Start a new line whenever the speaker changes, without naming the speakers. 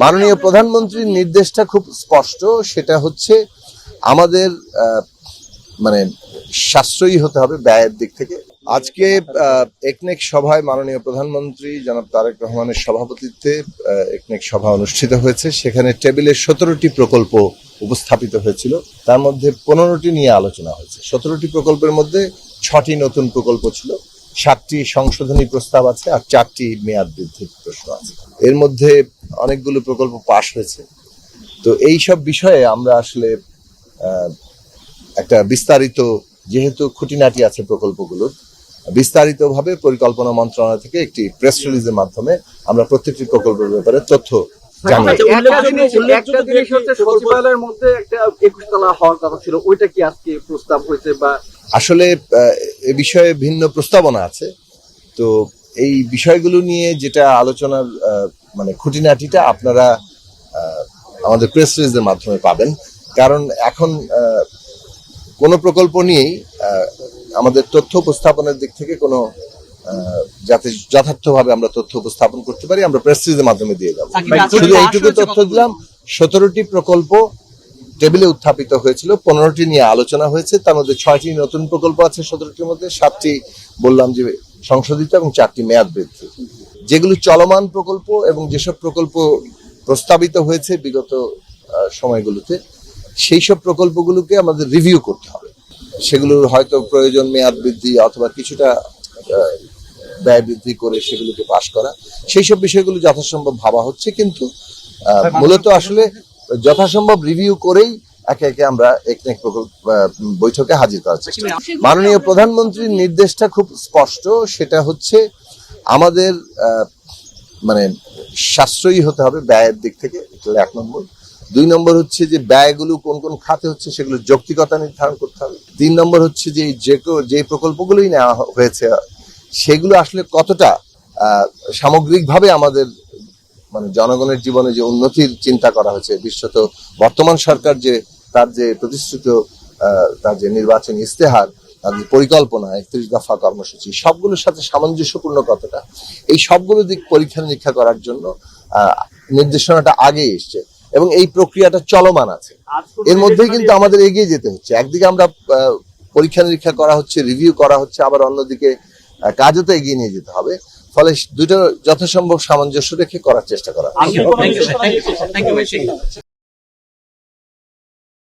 মাননীয় প্রধানমন্ত্রীর নির্দেশটা খুব স্পষ্ট, সেটা হচ্ছে আমাদের মানে সাশ্রয়ী হতে হবে ব্যয়ের দিক থেকে। আজকে একনেক সভায় মাননীয় প্রধানমন্ত্রী জনাব তারেক রহমানের সভাপতিত্বে একনেক সভা অনুষ্ঠিত হয়েছে। সেখানে টেবিলে 17টি প্রকল্প উপস্থাপিত হয়েছিল, তার মধ্যে 15টি নিয়ে আলোচনা হয়েছে। 17টি প্রকল্পের মধ্যে 6টি নতুন প্রকল্প ছিল, 7টি সংশোধনী প্রস্তাব আছে আর 4টি মেয়াদ বৃদ্ধির প্রশ্ন আছে। এর মধ্যে অনেকগুলো প্রকল্প পাশ হয়েছে। তো এই সব বিষয়ে আমরা আসলে একটা বিস্তারিত, যেহেতু খুঁটিনাটি আছে প্রকল্পগুলোর, বিস্তারিতভাবে পরিকল্পনা মন্ত্রণালয় থেকে একটি প্রেস রিলিজের মাধ্যমে আমরা প্রত্যেকটি প্রকল্পের ব্যাপারে তথ্য জানাই।
সচিবালয়ের মধ্যে একটা 21 তলা হওয়ার কথা ছিল, ওইটা কি আজকে প্রস্তাব হয়েছে? বা
আসলে এ বিষয়ে ভিন্ন প্রস্তাবনা আছে। তো এই বিষয়গুলো নিয়ে যেটা আলোচনার মানে খুঁটিনাটিটা আপনারা আমাদের প্রেস রিলিজের মাধ্যমে পাবেন। কারণ এখন কোনো প্রকল্প নিয়েই আমাদের তথ্য উপস্থাপনের দিক থেকে কোনো যাতে যথার্থভাবে আমরা তথ্য উপস্থাপন করতে পারি, আমরা প্রেস রিলিজের মাধ্যমে দিয়ে যাবো। শুধু এইটুকু তথ্য দিলাম, 17টি প্রকল্প টেবিলে উত্থাপিত হয়েছিল, 15টি নিয়ে আলোচনা হয়েছে। তার মধ্যে 6টি নতুন প্রকল্প আছে 17টির মধ্যে, 7টি বললাম যে সংশোধিত এবং 4টি মেয়াদ বৃদ্ধি। যেগুলো চলমান প্রকল্প এবং যেসব প্রকল্প প্রস্তাবিত হয়েছে বিগত সময়গুলোতে, সেই সব প্রকল্পগুলোকে আমাদের রিভিউ করতে হবে। সেগুলোর হয়তো প্রয়োজন মেয়াদ বৃদ্ধি অথবা কিছুটা ব্যয় বৃদ্ধি করে সেগুলোকে পাশ করা, সেই সব বিষয়গুলো যথাসম্ভব ভাবা হচ্ছে। কিন্তু মূলত আসলে যথাসম্ভব রিভিউ করেই একে একে আমরা একনেক বৈঠকে হাজির করার চেষ্টা করি। মাননীয় প্রধানমন্ত্রীর নির্দেশটা খুব স্পষ্ট, সেটা হচ্ছে আমাদের মানে সাশ্রয়ী হতে হবে ব্যয়ের দিক থেকে, 1 নম্বর। 2 নম্বর হচ্ছে যে ব্যয়গুলো কোন কোন খাতে হচ্ছে সেগুলো যৌক্তিকতা নির্ধারণ করতে হবে। 3 নম্বর হচ্ছে যে প্রকল্পগুলোই নেওয়া হয়েছে সেগুলো আসলে কতটা সামগ্রিকভাবে আমাদের মানে জনগণের জীবনে যে উন্নতির চিন্তা করা হয়েছে, বিশেষত বর্তমান সরকার যে তার যে প্রতিষ্ঠিত তার যে নির্বাচনী ইস্তেহার, তার যে পরিকল্পনা 31 দফা কর্মসূচি, সবগুলোর সাথে সামঞ্জস্যপূর্ণ কতটা, এই সবগুলো দিক পরীক্ষা নিরীক্ষা করার জন্য নির্দেশনাটা আগে এসছে এবং এই প্রক্রিয়াটা চলমান আছে। এর মধ্যেই কিন্তু আমাদের এগিয়ে যেতে হচ্ছে। একদিকে আমরা পরীক্ষা নিরীক্ষা করা হচ্ছে, রিভিউ করা হচ্ছে, আবার অন্যদিকে কাজও তো এগিয়ে নিয়ে যেতে হবে। ফলে দুটো যথাসম্ভব সামঞ্জস্য রেখে করার চেষ্টা করা।